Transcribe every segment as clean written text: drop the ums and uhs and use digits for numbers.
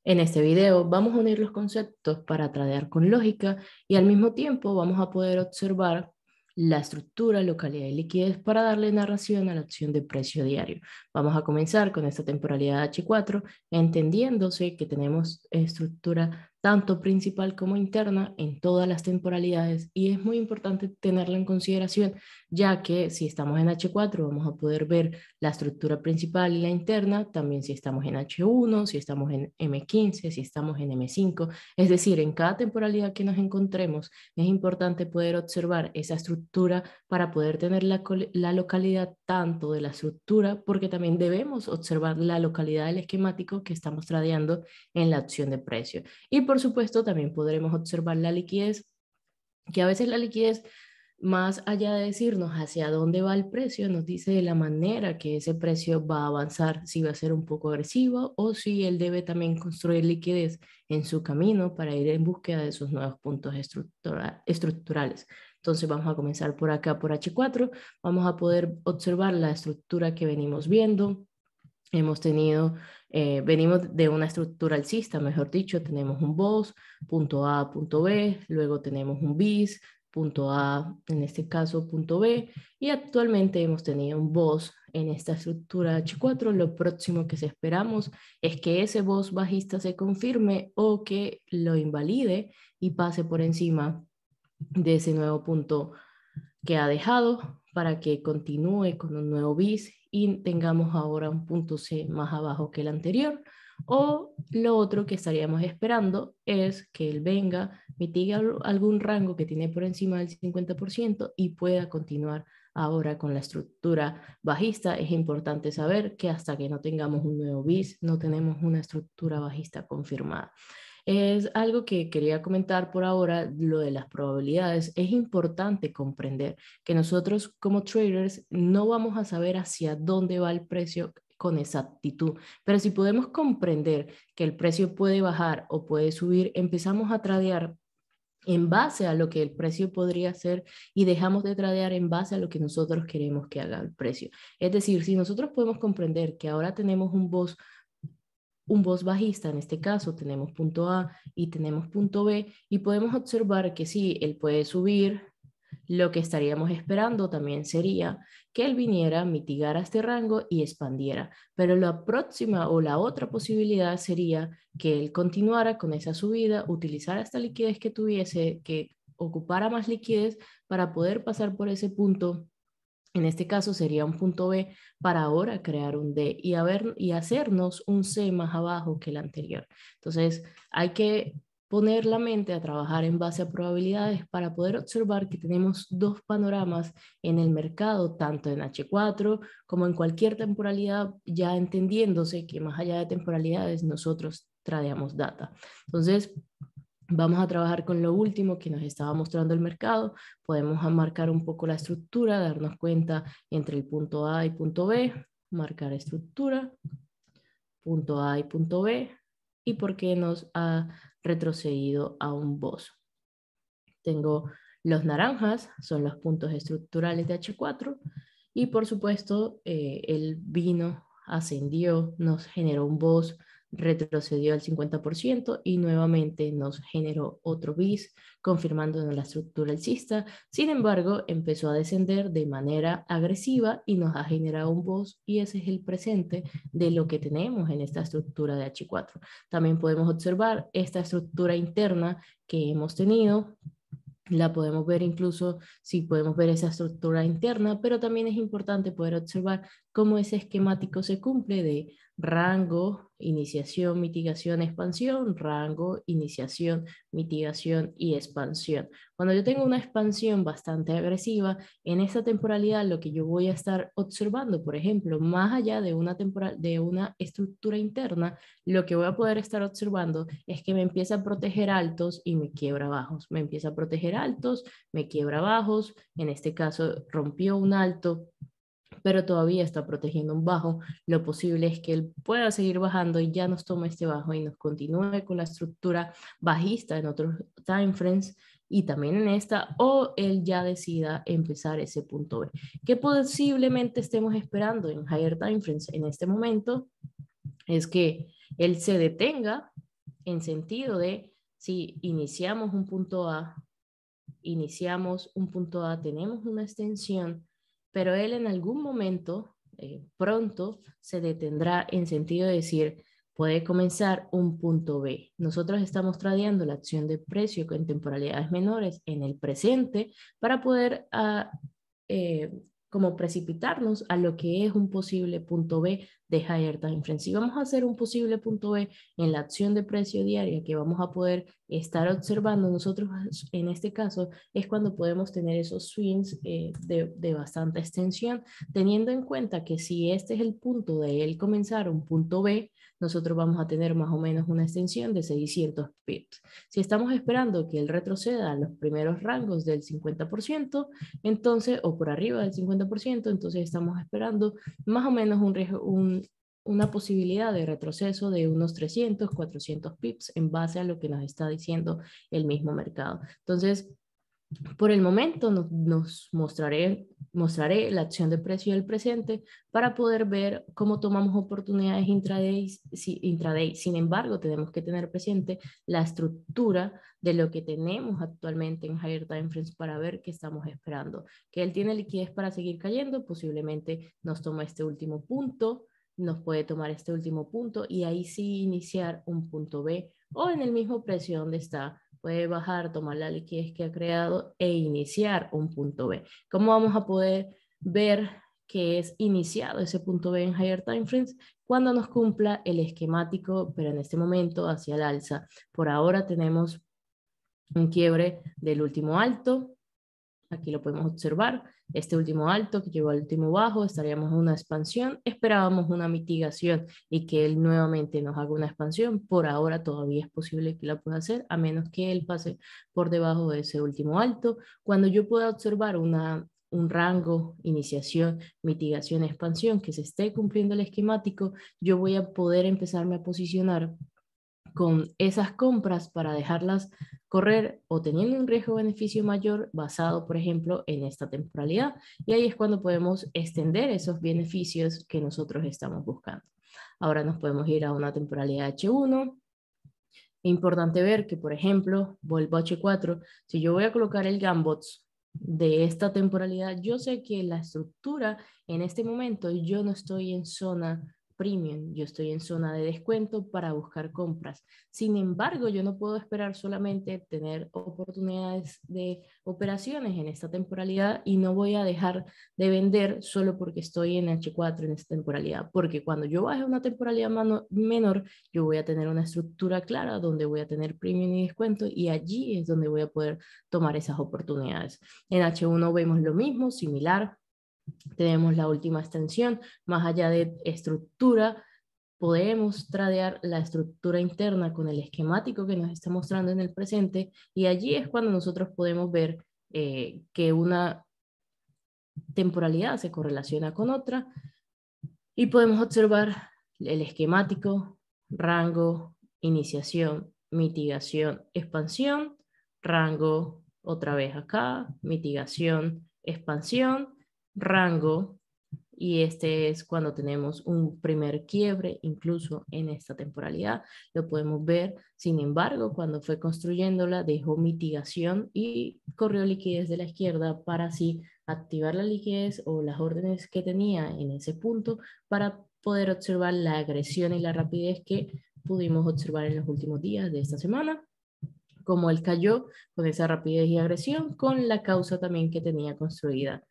En este video vamos a unir los conceptos para tradear con lógica y al mismo tiempo vamos a poder observar la estructura, localidad y liquidez para darle narración a la acción de precio diario. Vamos a comenzar con esta temporalidad H4, entendiéndose que tenemos estructura tanto principal como interna en todas las temporalidades y es muy importante tenerla en consideración, ya que si estamos en H4 vamos a poder ver la estructura principal y la interna, también si estamos en H1, si estamos en M15, si estamos en M5, es decir, en cada temporalidad que nos encontremos es importante poder observar esa estructura para poder tener la localidad tanto de la estructura, porque también debemos observar la localidad del esquemático que estamos tradeando en la opción de precio. Y por supuesto también podremos observar la liquidez, que a veces la liquidez, más allá de decirnos hacia dónde va el precio, nos dice de la manera que ese precio va a avanzar, si va a ser un poco agresivo o si él debe también construir liquidez en su camino para ir en búsqueda de esos nuevos puntos estructurales. Entonces vamos a comenzar por acá, por H4, vamos a poder observar la estructura que venimos viendo. Hemos tenido, venimos de una estructura alcista, mejor dicho, tenemos un BOS, punto A, punto B, luego tenemos un BIS, punto A, en este caso punto B, y actualmente hemos tenido un BOS en esta estructura H4. Lo próximo que esperamos es que ese BOS bajista se confirme o que lo invalide y pase por encima de ese nuevo punto que ha dejado para que continúe con un nuevo bis y tengamos ahora un punto C más abajo que el anterior. O lo otro que estaríamos esperando es que él venga, mitigue algún rango que tiene por encima del 50% y pueda continuar ahora con la estructura bajista. Es importante saber que hasta que no tengamos un nuevo bis, no tenemos una estructura bajista confirmada. Es algo que quería comentar por ahora, lo de las probabilidades. Es importante comprender que nosotros como traders no vamos a saber hacia dónde va el precio con exactitud, pero si podemos comprender que el precio puede bajar o puede subir, empezamos a tradear en base a lo que el precio podría ser y dejamos de tradear en base a lo que nosotros queremos que haga el precio. Es decir, si nosotros podemos comprender que ahora tenemos un BOS bajista, en este caso tenemos punto A y tenemos punto B, y podemos observar que sí, él puede subir. Lo que estaríamos esperando también sería que él viniera, mitigara este rango y expandiera, pero la próxima o la otra posibilidad sería que él continuara con esa subida, utilizara esta liquidez que tuviese, que ocupara más liquidez para poder pasar por ese punto. En este caso sería un punto B para ahora crear un D y hacernos un C más abajo que el anterior. Entonces hay que poner la mente a trabajar en base a probabilidades para poder observar que tenemos dos panoramas en el mercado, tanto en H4 como en cualquier temporalidad, ya entendiéndose que más allá de temporalidades nosotros tradeamos data. Entonces, vamos a trabajar con lo último que nos estaba mostrando el mercado. Podemos marcar un poco la estructura, darnos cuenta entre el punto A y punto B, marcar estructura, punto A y punto B, y por qué nos ha retrocedido a un BOS. Tengo los naranjas, son los puntos estructurales de H4, y por supuesto el vino ascendió, nos generó un BOS, retrocedió al 50% y nuevamente nos generó otro bis, confirmando la estructura alcista. Sin embargo, empezó a descender de manera agresiva y nos ha generado un BOS, y ese es el presente de lo que tenemos en esta estructura de H4. También podemos observar esta estructura interna que hemos tenido. La podemos ver incluso si podemos ver esa estructura interna, pero también es importante poder observar cómo ese esquemático se cumple de rango, iniciación, mitigación, expansión, rango, iniciación, mitigación y expansión. Cuando yo tengo una expansión bastante agresiva, en esta temporalidad lo que yo voy a estar observando, por ejemplo, más allá de de una estructura interna, lo que voy a poder estar observando es que me empieza a proteger altos y me quiebra bajos. Me empieza a proteger altos, me quiebra bajos. En este caso rompió un alto, pero todavía está protegiendo un bajo. Lo posible es que él pueda seguir bajando y ya nos tome este bajo y nos continúe con la estructura bajista en otros time frames y también en esta, o él ya decida empezar ese punto B. ¿Qué posiblemente estemos esperando en higher time frames en este momento? Es que él se detenga, en sentido de si iniciamos un punto A, tenemos una extensión, pero él en algún momento, pronto, se detendrá en sentido de decir, puede comenzar un punto B. Nosotros estamos tradeando la acción de precio en temporalidades menores en el presente para poder eh, como precipitarnos a lo que es un posible punto B de higher time frame. Si vamos a hacer un posible punto B en la acción de precio diaria que vamos a poder estar observando nosotros en este caso, es cuando podemos tener esos swings de bastante extensión, teniendo en cuenta que si este es el punto de él comenzar un punto B, nosotros vamos a tener más o menos una extensión de 600 pips. Si estamos esperando que él retroceda a los primeros rangos del 50%, entonces, o por arriba del 50%, entonces estamos esperando más o menos una posibilidad de retroceso de unos 300, 400 pips en base a lo que nos está diciendo el mismo mercado. Entonces, por el momento nos mostraré la acción de precio del presente para poder ver cómo tomamos oportunidades intraday. Sin embargo, tenemos que tener presente la estructura de lo que tenemos actualmente en Higher Time Frames para ver qué estamos esperando. Que él tiene liquidez para seguir cayendo, posiblemente nos toma este último punto, nos puede tomar este último punto y ahí sí iniciar un punto B o en el mismo precio donde está puede bajar, tomar la liquidez que ha creado e iniciar un punto B. ¿Cómo vamos a poder ver que es iniciado ese punto B en higher time frames? Cuando nos cumpla el esquemático, pero en este momento hacia el alza. Por ahora tenemos un quiebre del último alto. Aquí lo podemos observar. Este último alto que llevó al último bajo, estaríamos en una expansión. Esperábamos una mitigación y que él nuevamente nos haga una expansión. Por ahora todavía es posible que la pueda hacer, a menos que él pase por debajo de ese último alto. Cuando yo pueda observar un rango, iniciación, mitigación, expansión, que se esté cumpliendo el esquemático, yo voy a poder empezarme a posicionar con esas compras para dejarlas correr o teniendo un riesgo-beneficio mayor basado, por ejemplo, en esta temporalidad. Y ahí es cuando podemos extender esos beneficios que nosotros estamos buscando. Ahora nos podemos ir a una temporalidad H1. Importante ver que, por ejemplo, vuelvo a H4, si yo voy a colocar el Gambots de esta temporalidad, yo sé que la estructura en este momento, yo no estoy en zona premium, yo estoy en zona de descuento para buscar compras. Sin embargo, yo no puedo esperar solamente tener oportunidades de operaciones en esta temporalidad y no voy a dejar de vender solo porque estoy en H4 en esta temporalidad, porque cuando yo baje una temporalidad menor, yo voy a tener una estructura clara donde voy a tener premium y descuento y allí es donde voy a poder tomar esas oportunidades. En H1 vemos lo mismo, similar. Tenemos la última extensión, más allá de estructura, podemos tradear la estructura interna con el esquemático que nos está mostrando en el presente y allí es cuando nosotros podemos ver que una temporalidad se correlaciona con otra y podemos observar el esquemático, rango, iniciación, mitigación, expansión, rango, otra vez acá, mitigación, expansión, rango, y este es cuando tenemos un primer quiebre, incluso en esta temporalidad, lo podemos ver. Sin embargo, cuando fue construyéndola, dejó mitigación y corrió liquidez de la izquierda para así activar la liquidez o las órdenes que tenía en ese punto para poder observar la agresión y la rapidez que pudimos observar en los últimos días de esta semana, como él cayó con esa rapidez y agresión, con la causa también que tenía construida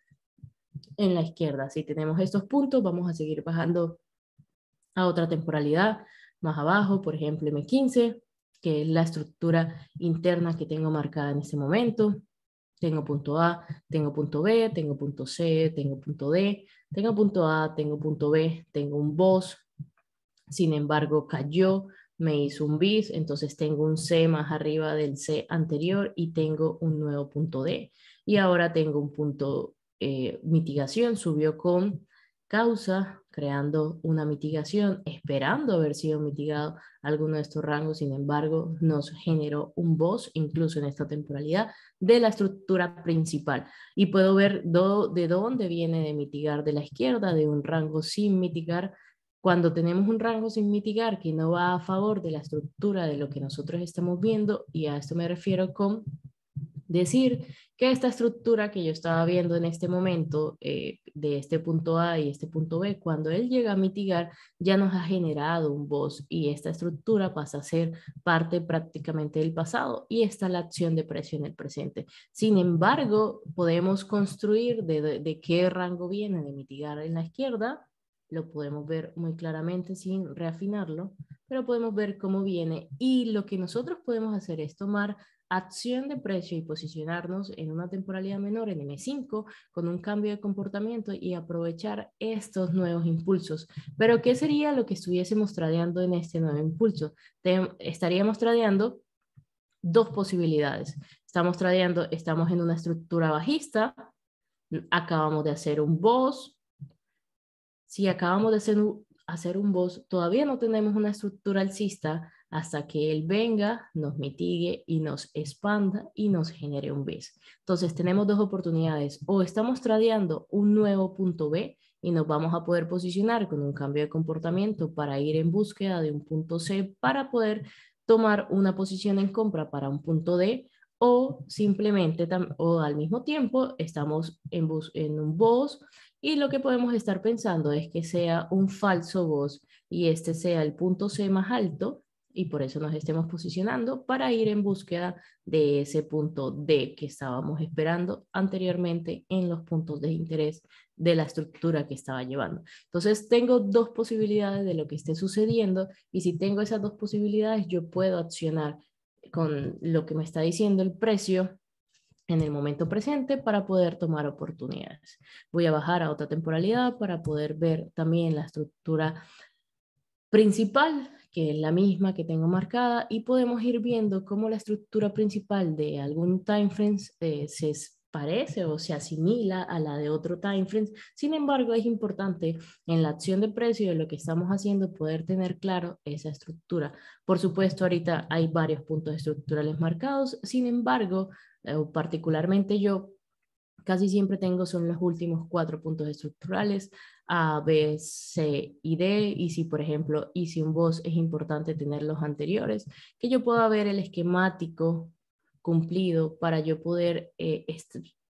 en la izquierda. Si tenemos estos puntos, vamos a seguir bajando a otra temporalidad más abajo, por ejemplo M15, que es la estructura interna que tengo marcada en este momento. Tengo punto A, tengo punto B, tengo punto C, tengo punto D, tengo punto A, tengo punto B, tengo un BOS, sin embargo cayó, me hizo un bis, entonces tengo un C más arriba del C anterior y tengo un nuevo punto D. Y ahora tengo un punto mitigación, subió con causa, creando una mitigación, esperando haber sido mitigado alguno de estos rangos, sin embargo, nos generó un BOS, incluso en esta temporalidad, de la estructura principal. Y puedo ver de dónde viene de mitigar de la izquierda, de un rango sin mitigar, Cuando tenemos un rango sin mitigar que no va a favor de la estructura de lo que nosotros estamos viendo, y a esto me refiero con decir que esta estructura que yo estaba viendo en este momento, de este punto A y este punto B, cuando él llega a mitigar, ya nos ha generado un BOS y esta estructura pasa a ser parte prácticamente del pasado y está la acción de precio en el presente. Sin embargo, podemos construir de qué rango viene de mitigar en la izquierda, lo podemos ver muy claramente sin reafinarlo, pero podemos ver cómo viene y lo que nosotros podemos hacer es tomar acción de precio y posicionarnos en una temporalidad menor en M5 con un cambio de comportamiento y aprovechar estos nuevos impulsos. Pero ¿qué sería lo que estuviésemos tradeando en este nuevo impulso? Estaríamos tradeando dos posibilidades. Estamos en una estructura bajista, acabamos de hacer un BOS. Si acabamos de hacer un BOS, todavía no tenemos una estructura alcista hasta que él venga, nos mitigue y nos expanda y nos genere un BIS. Entonces tenemos dos oportunidades, o estamos tradeando un nuevo punto B y nos vamos a poder posicionar con un cambio de comportamiento para ir en búsqueda de un punto C para poder tomar una posición en compra para un punto D, o simplemente o al mismo tiempo estamos en un BOS y lo que podemos estar pensando es que sea un falso BOS y este sea el punto C más alto y por eso nos estemos posicionando para ir en búsqueda de ese punto D que estábamos esperando anteriormente en los puntos de interés de la estructura que estaba llevando. Entonces tengo dos posibilidades de lo que esté sucediendo y si tengo esas dos posibilidades yo puedo accionar con lo que me está diciendo el precio en el momento presente para poder tomar oportunidades. Voy a bajar a otra temporalidad para poder ver también la estructura principal, que es la misma que tengo marcada, y podemos ir viendo cómo la estructura principal de algún time frame se parece o se asimila a la de otro time frame. Sin embargo, es importante en la acción de precio de lo que estamos haciendo poder tener claro esa estructura. Por supuesto, ahorita hay varios puntos estructurales marcados, sin embargo, particularmente yo casi siempre tengo son los últimos 4 puntos estructurales, A, B, C y D, y si por ejemplo hice un BOS es importante tener los anteriores, que yo pueda ver el esquemático cumplido para yo poder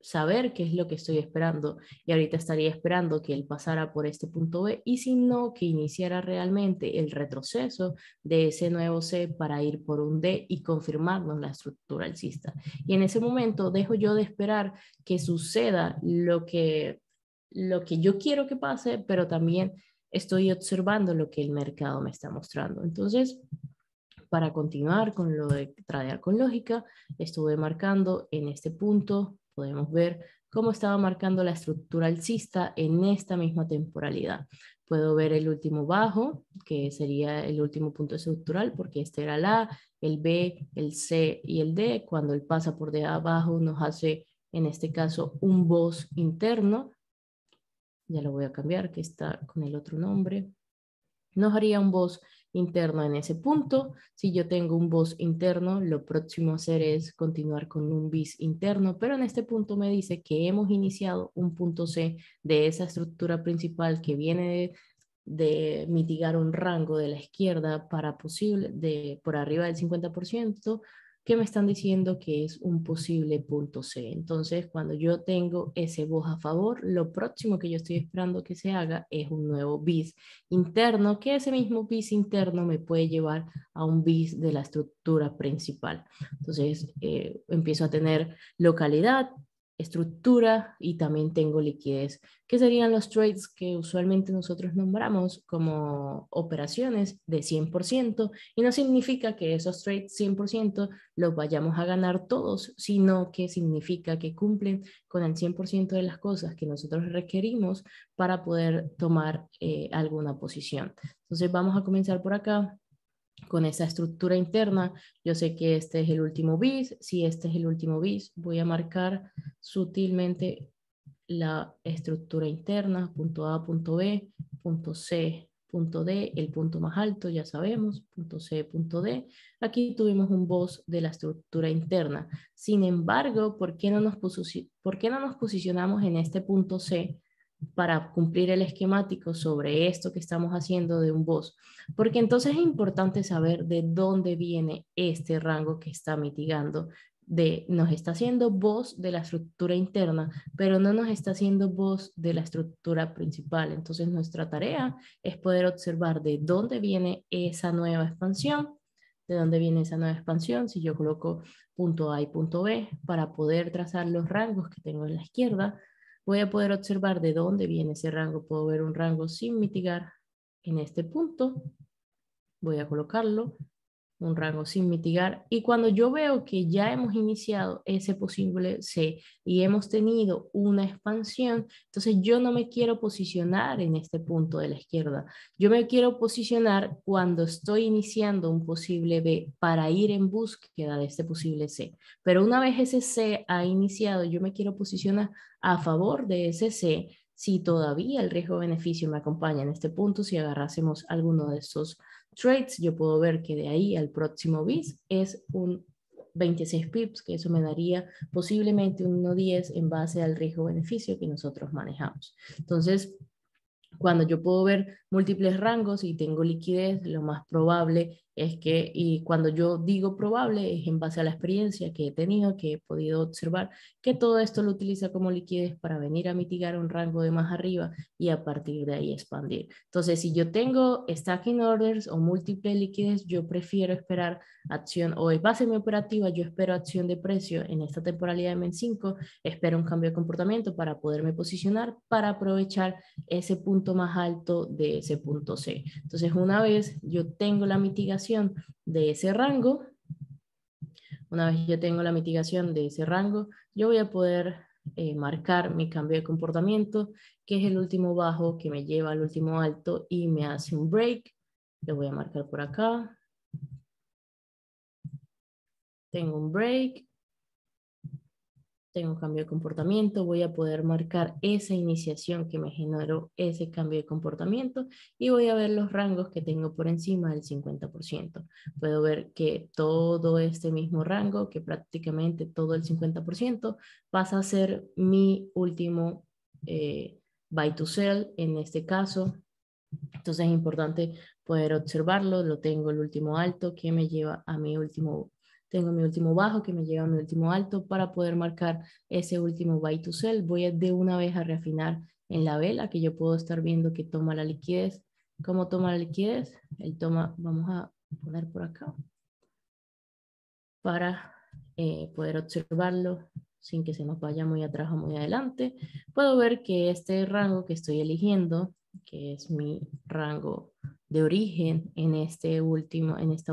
saber qué es lo que estoy esperando y ahorita estaría esperando que él pasara por este punto B y si no, que iniciara realmente el retroceso de ese nuevo C para ir por un D y confirmarnos la estructura alcista. Y en ese momento dejo yo de esperar que suceda lo que yo quiero que pase, pero también estoy observando lo que el mercado me está mostrando. Entonces, para continuar con lo de tradear con lógica, estuve marcando en este punto, podemos ver cómo estaba marcando la estructura alcista en esta misma temporalidad. Puedo ver el último bajo, que sería el último punto estructural, porque este era el A, el B, el C y el D. Cuando él pasa por de abajo nos hace, en este caso, un BOS interno. Ya lo voy a cambiar, que está con el otro nombre. Nos haría un BOS interno en ese punto. Si yo tengo un BOS interno, lo próximo a hacer es continuar con un BIS interno, pero en este punto me dice que hemos iniciado un punto C de esa estructura principal que viene de mitigar un rango de la izquierda para posible, por arriba del 50%, que me están diciendo que es un posible punto C. Entonces, cuando yo tengo ese BOS a favor, lo próximo que yo estoy esperando que se haga es un nuevo BIS interno, que ese mismo BIS interno me puede llevar a un BIS de la estructura principal. Entonces, empiezo a tener localidad, estructura y también tengo liquidez, que serían los trades que usualmente nosotros nombramos como operaciones de 100%, y no significa que esos trades 100% los vayamos a ganar todos, sino que significa que cumplen con el 100% de las cosas que nosotros requerimos para poder tomar alguna posición. Entonces vamos a comenzar por acá con esa estructura interna. Yo sé que este es el último bis. Si este es el último bis, voy a marcar sutilmente la estructura interna, punto A, punto B, punto C, punto D, el punto más alto, ya sabemos, punto C, punto D. Aquí tuvimos un BOS de la estructura interna. Sin embargo, ¿por qué no nos posicionamos en este punto C para cumplir el esquemático sobre esto que estamos haciendo de un boss. Porque entonces es importante saber de dónde viene este rango que está mitigando. Nos está haciendo voz de la estructura interna, pero no nos está haciendo voz de la estructura principal. Entonces nuestra tarea es poder observar de dónde viene esa nueva expansión, de dónde viene esa nueva expansión. Si yo coloco punto A y punto B para poder trazar los rangos que tengo en la izquierda, voy a poder observar de dónde viene ese rango. Puedo ver un rango sin mitigar en este punto. Voy a colocarlo, un rango sin mitigar. Y cuando yo veo que ya hemos iniciado ese posible C y hemos tenido una expansión, entonces yo no me quiero posicionar en este punto de la izquierda. Yo me quiero posicionar cuando estoy iniciando un posible B para ir en búsqueda de este posible C. Pero una vez ese C ha iniciado, yo me quiero posicionar a favor de ese C si todavía el riesgo-beneficio me acompaña en este punto, si agarrásemos alguno de estos trades, yo puedo ver que de ahí al próximo BIS es un 26 pips, que eso me daría posiblemente un 1.10 en base al riesgo-beneficio que nosotros manejamos. Entonces, cuando yo puedo ver múltiples rangos y tengo liquidez, lo más probable es que, y cuando yo digo probable, es en base a la experiencia que he tenido, que he podido observar, que todo esto lo utiliza como liquidez para venir a mitigar un rango de más arriba y a partir de ahí expandir. Entonces, si yo tengo stacking orders o múltiple liquidez, yo prefiero esperar acción, o en base a mi operativa, yo espero acción de precio en esta temporalidad de MEN 5, espero un cambio de comportamiento para poderme posicionar, para aprovechar ese punto más alto de ese punto C. Entonces, una vez yo tengo la mitigación de ese rango, yo voy a poder marcar mi cambio de comportamiento, que es el último bajo que me lleva al último alto y me hace un break. Lo voy a marcar por acá. Tengo un break. Tengo cambio de comportamiento, voy a poder marcar esa iniciación que me generó ese cambio de comportamiento y voy a ver los rangos que tengo por encima del 50%. Puedo ver que todo este mismo rango, que prácticamente todo el 50%, pasa a ser mi último buy to sell en este caso. Entonces es importante poder observarlo. Lo tengo el último alto que me lleva a mi último, tengo mi último bajo que me lleva a mi último alto para poder marcar ese último buy to sell. Voy a de una vez a reafinar en la vela que yo puedo estar viendo que toma la liquidez. ¿Cómo toma la liquidez? Él toma, vamos a poner por acá para poder observarlo sin que se nos vaya muy atrás o muy adelante. Puedo ver que este rango que estoy eligiendo, que es mi rango de origen en esta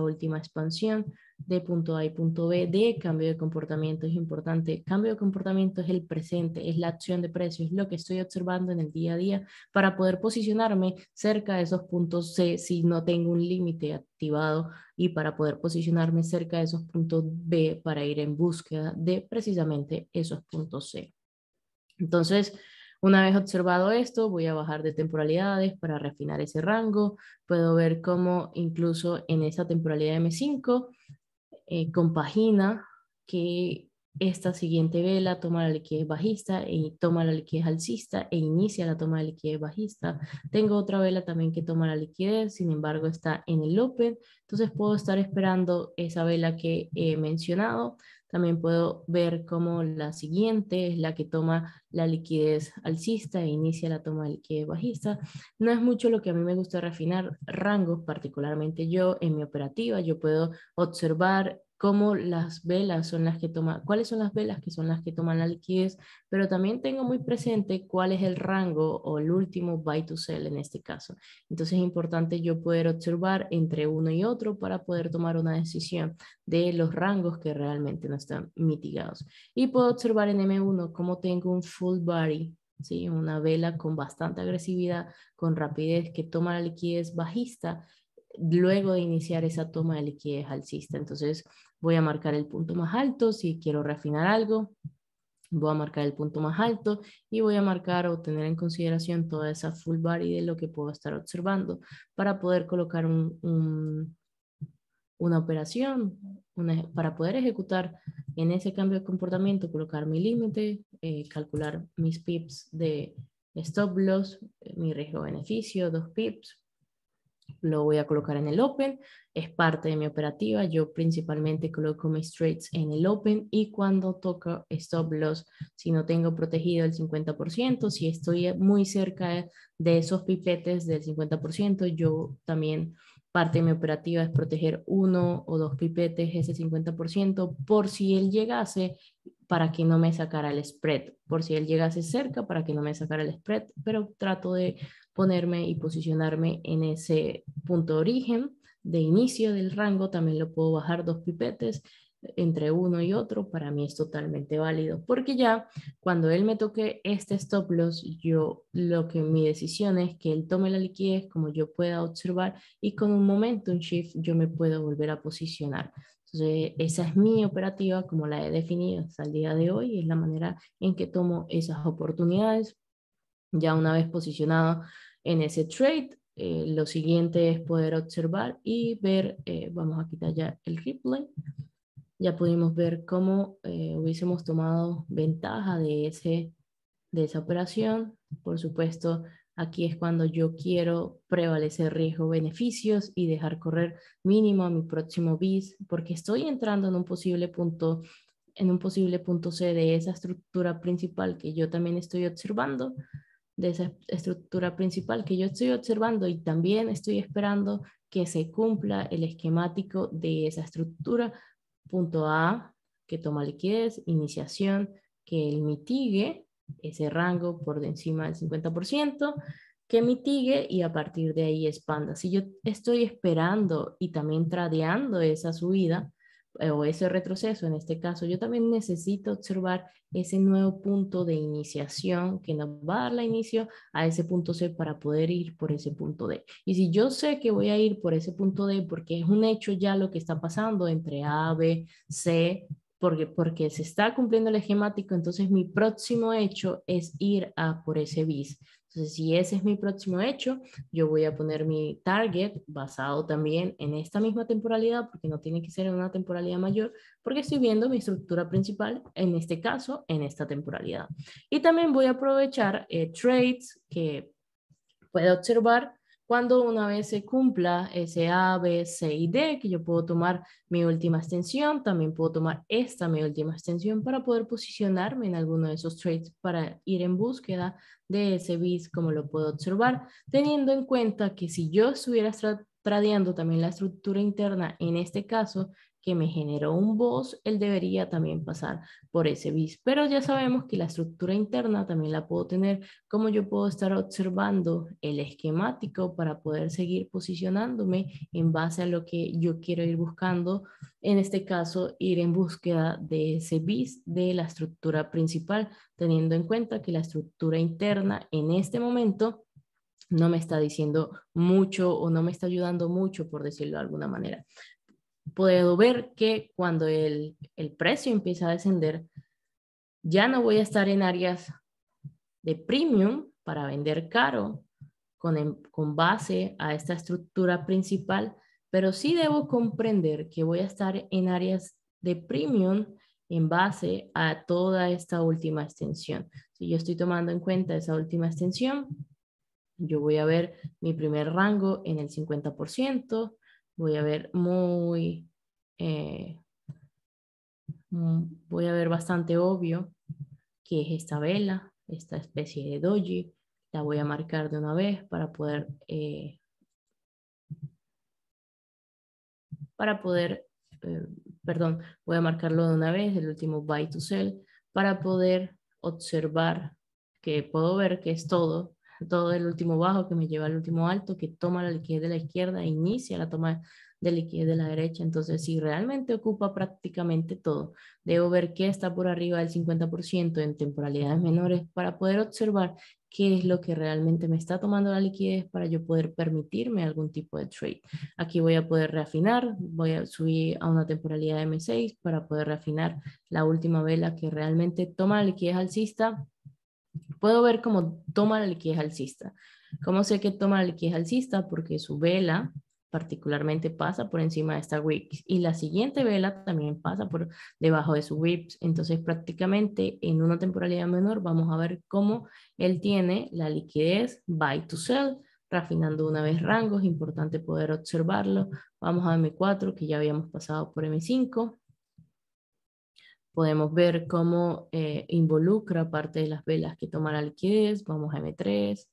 última expansión de punto A y punto B de cambio de comportamiento, es importante. Cambio de comportamiento es el presente, es la acción de precios, es lo que estoy observando en el día a día para poder posicionarme cerca de esos puntos C si no tengo un límite activado y para poder posicionarme cerca de esos puntos B para ir en búsqueda de precisamente esos puntos C. Entonces, una vez observado esto, voy a bajar de temporalidades para refinar ese rango. Puedo ver cómo incluso en esa temporalidad M5 compagina que esta siguiente vela toma la liquidez bajista y toma la liquidez alcista e inicia la toma de liquidez bajista. Tengo otra vela también que toma la liquidez, sin embargo está en el open, entonces puedo estar esperando esa vela que he mencionado. También puedo ver cómo la siguiente es la que toma la liquidez alcista e inicia la toma de liquidez bajista. No es mucho lo que a mí me gusta refinar rangos, particularmente yo en mi operativa. Yo puedo observar cómo las velas son las que toman, cuáles son las velas que son las que toman la liquidez, pero también tengo muy presente cuál es el rango o el último buy to sell en este caso. Entonces es importante yo poder observar entre uno y otro para poder tomar una decisión de los rangos que realmente no están mitigados. Y puedo observar en M1 cómo tengo un full body, ¿sí? Una vela con bastante agresividad, con rapidez, que toma la liquidez bajista luego de iniciar esa toma de liquidez alcista. Entonces voy a marcar el punto más alto si quiero refinar algo. Voy a marcar el punto más alto y voy a marcar o tener en consideración toda esa full body de lo que puedo estar observando para poder colocar una operación, para poder ejecutar en ese cambio de comportamiento, colocar mi límite, calcular mis pips de stop loss, mi riesgo-beneficio, 2 pips. Lo voy a colocar en el Open, es parte de mi operativa. Yo principalmente coloco mis trades en el Open y cuando toco stop loss, si no tengo protegido el 50%, si estoy muy cerca de esos pipetes del 50%, yo también parte de mi operativa es proteger 1 o 2 pipetes, ese 50%, por si él llegase, para que no me sacara el spread, por si él llegase cerca, para que no me sacara el spread, pero trato de ponerme y posicionarme en ese punto de origen, de inicio del rango. También lo puedo bajar 2 pipetes entre uno y otro. Para mí es totalmente válido, porque ya cuando él me toque este stop loss, mi decisión es que él tome la liquidez como yo pueda observar y con un momentum shift yo me puedo volver a posicionar. Entonces, esa es mi operativa como la he definido hasta el día de hoy, es la manera en que tomo esas oportunidades. Ya una vez posicionado en ese trade, lo siguiente es poder observar y ver, vamos a quitar ya el replay, ya pudimos ver cómo hubiésemos tomado ventaja de esa operación. Por supuesto, aquí es cuando yo quiero prevalecer riesgo-beneficios y dejar correr mínimo a mi próximo bis, porque estoy entrando en un posible punto C de esa estructura principal que yo también estoy observando, de esa estructura principal que yo estoy observando, y también estoy esperando que se cumpla el esquemático de esa estructura. Punto A, que toma liquidez, iniciación, que él mitigue ese rango por de encima del 50%, que mitigue y a partir de ahí expanda. Si yo estoy esperando y también tradeando esa subida o ese retroceso, en este caso, yo también necesito observar ese nuevo punto de iniciación que nos va a dar la inicio a ese punto C para poder ir por ese punto D. Y si yo sé que voy a ir por ese punto D porque es un hecho ya lo que está pasando entre A, B, C, porque se está cumpliendo el esquemático, entonces mi próximo hecho es ir a por ese bis. Entonces, si ese es mi próximo hecho, yo voy a poner mi target basado también en esta misma temporalidad, porque no tiene que ser en una temporalidad mayor, porque estoy viendo mi estructura principal, en este caso, en esta temporalidad. Y también voy a aprovechar trades que pueda observar cuando una vez se cumpla ese A, B, C y D, que yo puedo tomar mi última extensión, también puedo tomar esta mi última extensión para poder posicionarme en alguno de esos trades para ir en búsqueda de ese bis, como lo puedo observar, teniendo en cuenta que si yo estuviera tradeando también la estructura interna, en este caso, que me generó un BOS, él debería también pasar por ese bis. Pero ya sabemos que la estructura interna también la puedo tener, como yo puedo estar observando el esquemático para poder seguir posicionándome en base a lo que yo quiero ir buscando. En este caso, ir en búsqueda de ese bis de la estructura principal, teniendo en cuenta que la estructura interna en este momento no me está diciendo mucho o no me está ayudando mucho, por decirlo de alguna manera. Puedo ver que cuando el precio empieza a descender, ya no voy a estar en áreas de premium para vender caro con base a esta estructura principal, pero sí debo comprender que voy a estar en áreas de premium en base a toda esta última extensión. Si yo estoy tomando en cuenta esa última extensión, yo voy a ver mi primer rango en el 50%, voy a ver voy a ver bastante obvio que es esta vela, esta especie de doji. La voy a marcar de una vez para poder perdón, voy a marcarlo de una vez, el último buy to sell, para poder observar que puedo ver que es todo el último bajo que me lleva al último alto, que toma la liquidez de la izquierda e inicia la toma de liquidez de la derecha. Entonces, si realmente ocupa prácticamente todo, debo ver qué está por arriba del 50% en temporalidades menores para poder observar qué es lo que realmente me está tomando la liquidez para yo poder permitirme algún tipo de trade. Aquí voy a poder reafinar, voy a subir a una temporalidad M6 para poder reafinar la última vela que realmente toma la liquidez alcista. Puedo ver cómo toma la liquidez alcista. ¿Cómo sé que toma la liquidez alcista? Porque su vela particularmente pasa por encima de esta WIX y la siguiente vela también pasa por debajo de su WIX. Entonces prácticamente en una temporalidad menor vamos a ver cómo él tiene la liquidez buy to sell, refinando una vez rangos, importante poder observarlo. Vamos a M4 que ya habíamos pasado por M5. Podemos ver cómo involucra parte de las velas que toma la liquidez. Vamos a M3.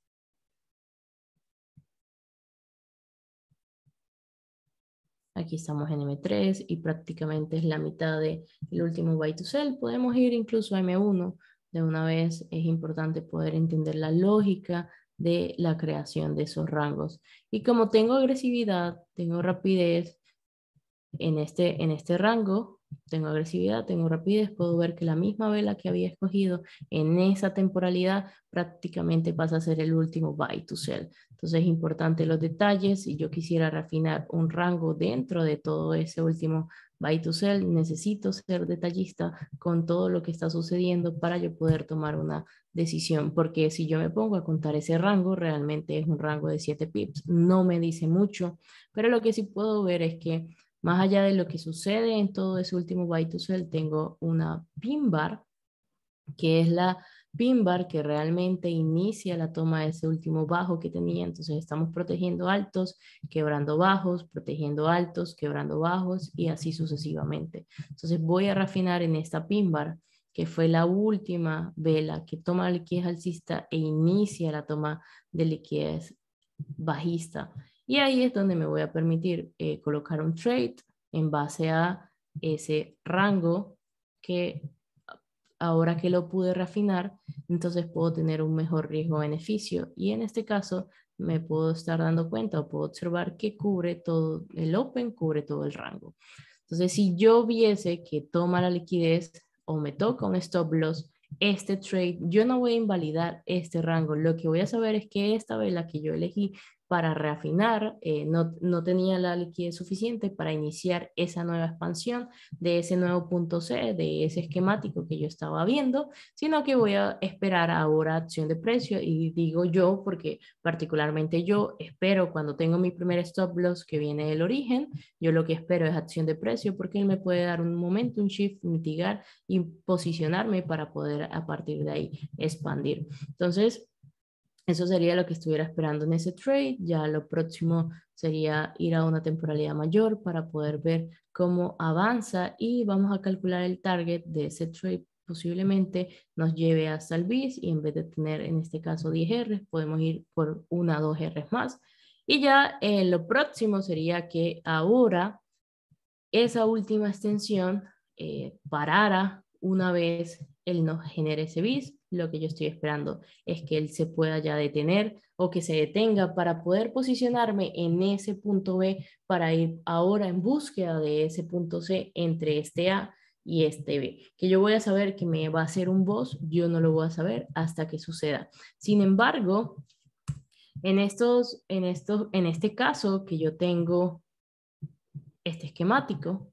Aquí estamos en M3 y prácticamente es la mitad del último buy to sell. Podemos ir incluso a M1. De una vez es importante poder entender la lógica de la creación de esos rangos. Y como tengo agresividad, tengo rapidez en este rango, tengo agresividad, tengo rapidez, puedo ver que la misma vela que había escogido en esa temporalidad prácticamente pasa a ser el último buy to sell. Entonces es importante los detalles. Si yo quisiera refinar un rango dentro de todo ese último buy to sell, necesito ser detallista con todo lo que está sucediendo para yo poder tomar una decisión, porque si yo me pongo a contar ese rango, realmente es un rango de 7 pips, no me dice mucho, pero lo que sí puedo ver es que más allá de lo que sucede en todo ese último buy to sell, tengo una pin bar, que es la pin bar que realmente inicia la toma de ese último bajo que tenía. Entonces estamos protegiendo altos, quebrando bajos, protegiendo altos, quebrando bajos y así sucesivamente. Entonces voy a refinar en esta pin bar, que fue la última vela que toma la liquidez alcista e inicia la toma de liquidez bajista. Y ahí es donde me voy a permitir colocar un trade en base a ese rango que ahora que lo pude refinar, entonces puedo tener un mejor riesgo-beneficio. Y en este caso me puedo estar dando cuenta o puedo observar que cubre todo el open, cubre todo el rango. Entonces, si yo viese que toma la liquidez o me toca un stop loss, este trade, yo no voy a invalidar este rango. Lo que voy a saber es que esta vela que yo elegí para reafinar no tenía la liquidez suficiente para iniciar esa nueva expansión de ese nuevo punto C, de ese esquemático que yo estaba viendo, sino que voy a esperar ahora acción de precio. Y digo yo, porque particularmente yo espero cuando tengo mi primer stop loss que viene del origen, yo lo que espero es acción de precio porque él me puede dar un momento, un shift, mitigar y posicionarme para poder a partir de ahí expandir. Entonces, eso sería lo que estuviera esperando en ese trade. Ya lo próximo sería ir a una temporalidad mayor para poder ver cómo avanza y vamos a calcular el target de ese trade. Posiblemente nos lleve hasta el BIS y en vez de tener en este caso 10 R, podemos ir por 1 o 2 R más. Y ya lo próximo sería que ahora esa última extensión parara una vez él nos genere ese bis. Lo que yo estoy esperando es que él se pueda ya detener o que se detenga para poder posicionarme en ese punto B para ir ahora en búsqueda de ese punto C entre este A y este B. Que yo voy a saber que me va a hacer un boss, yo no lo voy a saber hasta que suceda. Sin embargo, en este caso que yo tengo este esquemático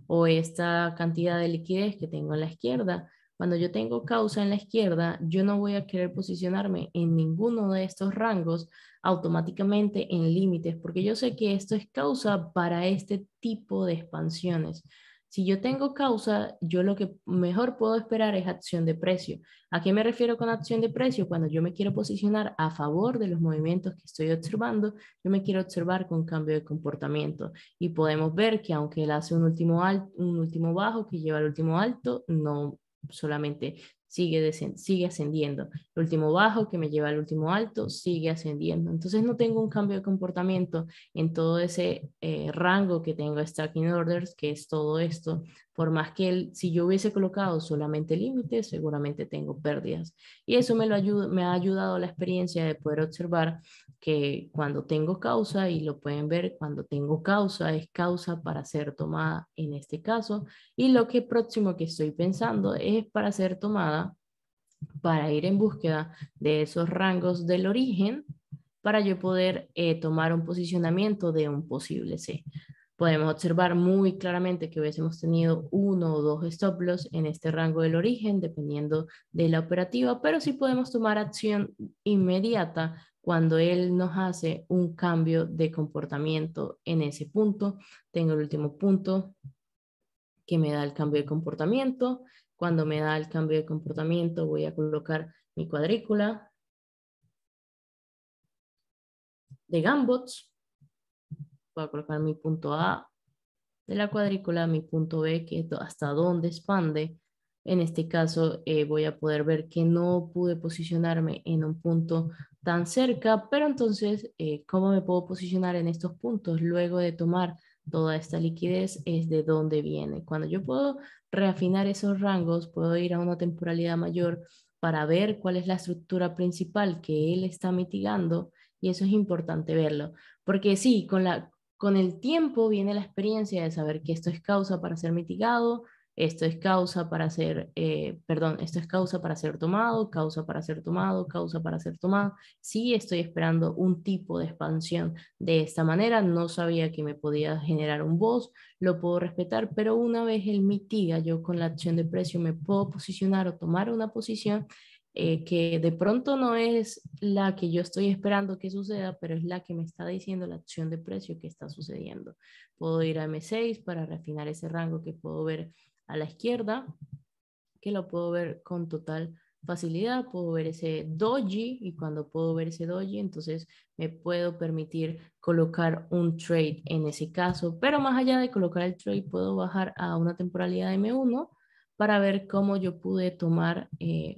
o esta cantidad de liquidez que tengo en la izquierda, cuando yo tengo causa en la izquierda, yo no voy a querer posicionarme en ninguno de estos rangos automáticamente en límites, porque yo sé que esto es causa para este tipo de expansiones. Si yo tengo causa, yo lo que mejor puedo esperar es acción de precio. ¿A qué me refiero con acción de precio? Cuando yo me quiero posicionar a favor de los movimientos que estoy observando, yo me quiero observar con cambio de comportamiento. Y podemos ver que aunque él hace un último bajo que lleva al último alto, no solamente sigue ascendiendo. El último bajo que me lleva al último alto sigue ascendiendo. Entonces no tengo un cambio de comportamiento en todo ese rango que tengo stacking orders, que es todo esto. Por más que si yo hubiese colocado solamente límites, seguramente tengo pérdidas. Y eso me ha ayudado la experiencia de poder observar que cuando tengo causa, y lo pueden ver, cuando tengo causa es causa para ser tomada en este caso, y lo que próximo que estoy pensando es para ser tomada, para ir en búsqueda de esos rangos del origen, para yo poder tomar un posicionamiento de un posible C. Podemos observar muy claramente que hubiésemos tenido uno o dos stop loss en este rango del origen, dependiendo de la operativa, pero sí podemos tomar acción inmediata cuando él nos hace un cambio de comportamiento en ese punto. Tengo el último punto que me da el cambio de comportamiento. Cuando me da el cambio de comportamiento voy a colocar mi cuadrícula de Gambots. Voy a colocar mi punto A de la cuadrícula, mi punto B, que es hasta dónde expande. En este caso voy a poder ver que no pude posicionarme en un punto tan cerca, pero entonces, ¿cómo me puedo posicionar en estos puntos? Luego de tomar toda esta liquidez es de dónde viene. Cuando yo puedo reafinar esos rangos, puedo ir a una temporalidad mayor para ver cuál es la estructura principal que él está mitigando, y eso es importante verlo, porque sí, con el tiempo viene la experiencia de saber que esto es causa para ser mitigado, esto es causa para ser, esto es causa para ser tomado, causa para ser tomado, causa para ser tomado. Sí estoy esperando un tipo de expansión de esta manera, no sabía que me podía generar un BOS, lo puedo respetar, pero una vez él mitiga, yo con la acción de precio me puedo posicionar o tomar una posición que de pronto no es la que yo estoy esperando que suceda, pero es la que me está diciendo la acción de precio que está sucediendo. Puedo ir a M6 para refinar ese rango que puedo ver a la izquierda, que lo puedo ver con total facilidad. Puedo ver ese doji, y cuando puedo ver ese doji, entonces me puedo permitir colocar un trade en ese caso. Pero más allá de colocar el trade, puedo bajar a una temporalidad M1 para ver cómo yo pude tomar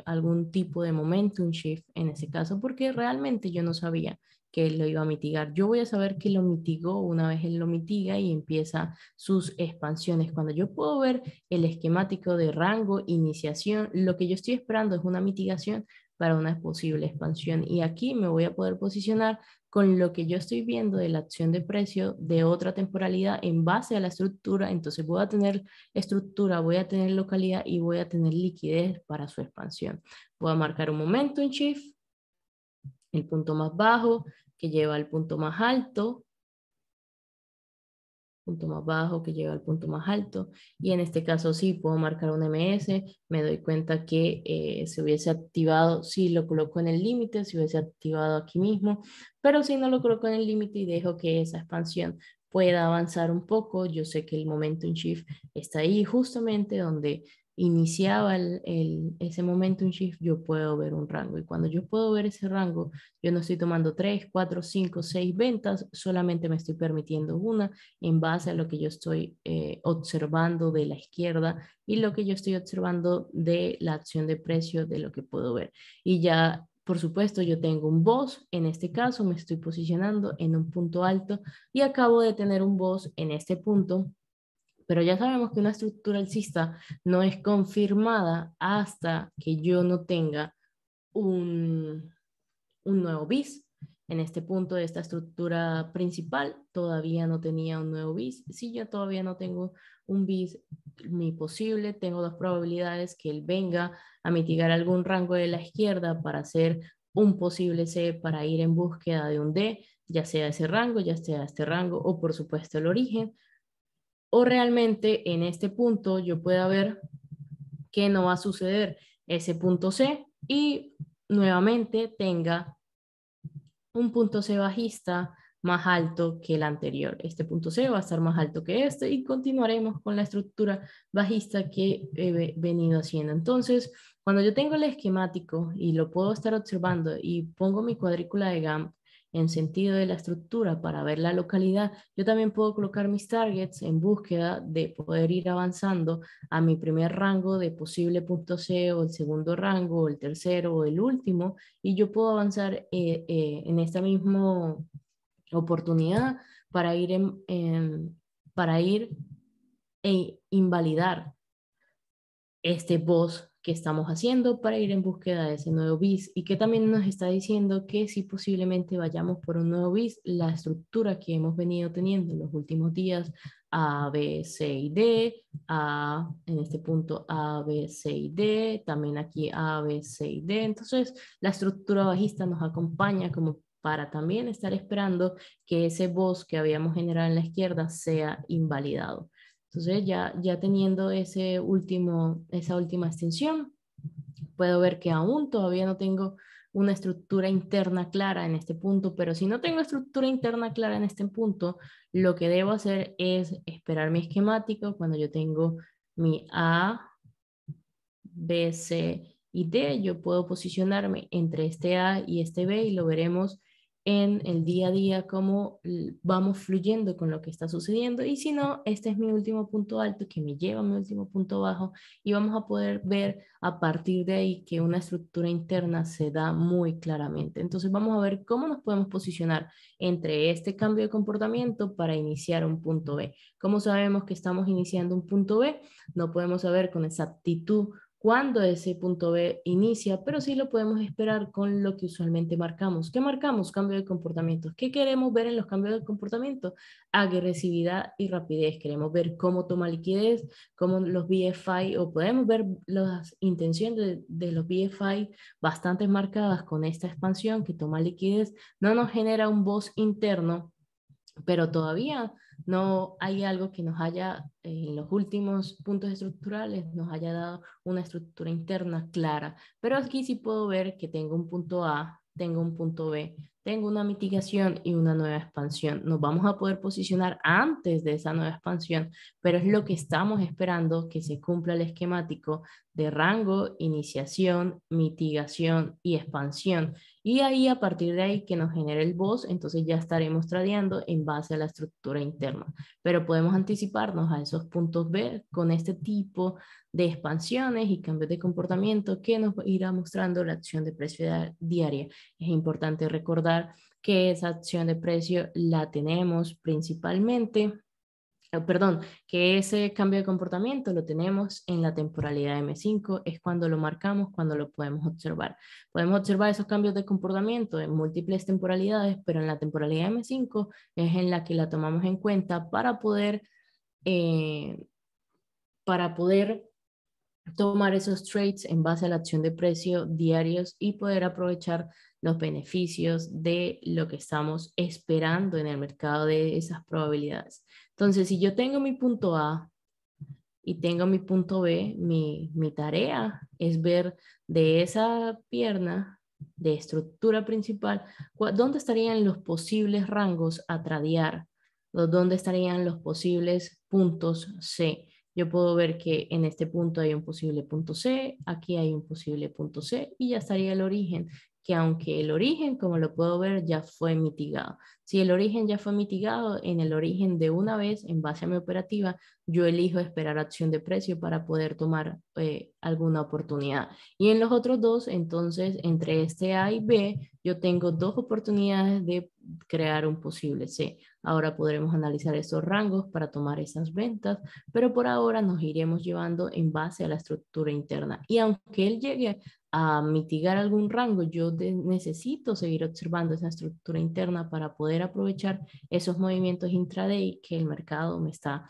algún tipo de momentum shift en ese caso, porque realmente yo no sabía que él lo iba a mitigar. Yo voy a saber que lo mitigó una vez él lo mitiga y empieza sus expansiones. Cuando yo puedo ver el esquemático de rango, iniciación, lo que yo estoy esperando es una mitigación para una posible expansión. Y aquí me voy a poder posicionar con lo que yo estoy viendo de la acción de precio de otra temporalidad en base a la estructura. Entonces voy a tener estructura, voy a tener localidad y voy a tener liquidez para su expansión. Voy a marcar un momentum shift, el punto más bajo que lleva al punto más alto, punto más bajo que lleva al punto más alto, y en este caso sí puedo marcar un MS. Me doy cuenta que se hubiese activado, si lo coloco en el límite, se hubiese activado aquí mismo, pero si no lo coloco en el límite y dejo que esa expansión pueda avanzar un poco, yo sé que el momentum shift está ahí justamente donde iniciaba ese momentum shift. Yo puedo ver un rango, y cuando yo puedo ver ese rango, yo no estoy tomando 3, 4, 5, 6 ventas, solamente me estoy permitiendo una en base a lo que yo estoy observando de la izquierda y lo que yo estoy observando de la acción de precio de lo que puedo ver. Y ya, por supuesto, yo tengo un BOS, en este caso me estoy posicionando en un punto alto y acabo de tener un BOS en este punto, pero ya sabemos que una estructura alcista no es confirmada hasta que yo no tenga un, un nuevo bis. En este punto de esta estructura principal todavía no tenía un nuevo bis. Si yo todavía no tengo un bis, mi posible, tengo dos probabilidades: que él venga a mitigar algún rango de la izquierda para hacer un posible C para ir en búsqueda de un D, ya sea ese rango, ya sea este rango, o por supuesto el origen, o realmente en este punto yo pueda ver que no va a suceder ese punto C y nuevamente tenga un punto C bajista más alto que el anterior. Este punto C va a estar más alto que este y continuaremos con la estructura bajista que he venido haciendo. Entonces, cuando yo tengo el esquemático y lo puedo estar observando y pongo mi cuadrícula de Gantt en sentido de la estructura para ver la localidad, yo también puedo colocar mis targets en búsqueda de poder ir avanzando a mi primer rango de posible punto C, o el segundo rango, o el tercero, o el último, y yo puedo avanzar en esta misma oportunidad para ir, para ir e invalidar este BOS que estamos haciendo para ir en búsqueda de ese nuevo bis, y que también nos está diciendo que si posiblemente vayamos por un nuevo bis, la estructura que hemos venido teniendo en los últimos días, A, B, C y D, A, en este punto A, B, C y D, también aquí A, B, C y D. Entonces la estructura bajista nos acompaña como para también estar esperando que ese BOS que habíamos generado en la izquierda sea invalidado. Entonces ya teniendo esa última extensión, puedo ver que aún todavía no tengo una estructura interna clara en este punto, pero si no tengo estructura interna clara en este punto, lo que debo hacer es esperar mi esquemático cuando yo tengo mi A, B, C y D. Yo puedo posicionarme entre este A y este B y lo veremos en el día a día cómo vamos fluyendo con lo que está sucediendo. Y si no, este es mi último punto alto que me lleva a mi último punto bajo y vamos a poder ver a partir de ahí que una estructura interna se da muy claramente. Entonces vamos a ver cómo nos podemos posicionar entre este cambio de comportamiento para iniciar un punto B. ¿Cómo sabemos que estamos iniciando un punto B? No podemos saber con exactitud cuándo ese punto B inicia, pero sí lo podemos esperar con lo que usualmente marcamos. ¿Qué marcamos? Cambio de comportamiento. ¿Qué queremos ver en los cambios de comportamiento? Agresividad y rapidez. Queremos ver cómo toma liquidez, cómo los BFI, o podemos ver las intenciones de los BFI bastante marcadas con esta expansión que toma liquidez. No nos genera un voz interno, pero todavía no hay algo que nos haya, en los últimos puntos estructurales, nos haya dado una estructura interna clara. Pero aquí sí puedo ver que tengo un punto A, tengo un punto B, tengo una mitigación y una nueva expansión. Nos vamos a poder posicionar antes de esa nueva expansión, pero es lo que estamos esperando que se cumpla el esquemático de rango, iniciación, mitigación y expansión. Y ahí, a partir de ahí, que nos genere el BOS, entonces ya estaremos tradeando en base a la estructura interna. Pero podemos anticiparnos a esos puntos B con este tipo de expansiones y cambios de comportamiento que nos irá mostrando la acción de precio diaria. Es importante recordar que esa acción de precio la tenemos principalmente, perdón, que ese cambio de comportamiento lo tenemos en la temporalidad M5, es cuando lo marcamos, cuando lo podemos observar. Podemos observar esos cambios de comportamiento en múltiples temporalidades, pero en la temporalidad M5 es en la que la tomamos en cuenta eh, para poder tomar esos trades en base a la acción de precio diarios y poder aprovechar los beneficios de lo que estamos esperando en el mercado de esas probabilidades. Entonces, si yo tengo mi punto A y tengo mi punto B, mi tarea es ver de esa pierna de estructura principal, dónde estarían los posibles rangos a tradear, dónde estarían los posibles puntos C. Yo puedo ver que en este punto hay un posible punto C, aquí hay un posible punto C y ya estaría el origen, que aunque el origen, como lo puedo ver, ya fue mitigado. Si el origen ya fue mitigado, en el origen de una vez, en base a mi operativa, yo elijo esperar acción de precio para poder tomar alguna oportunidad. Y en los otros dos, entonces, entre este A y B, yo tengo dos oportunidades de crear un posible C. Ahora podremos analizar esos rangos para tomar esas ventas, pero por ahora nos iremos llevando en base a la estructura interna. Y aunque él llegue a mitigar algún rango, yo necesito seguir observando esa estructura interna para poder aprovechar esos movimientos intraday que el mercado me está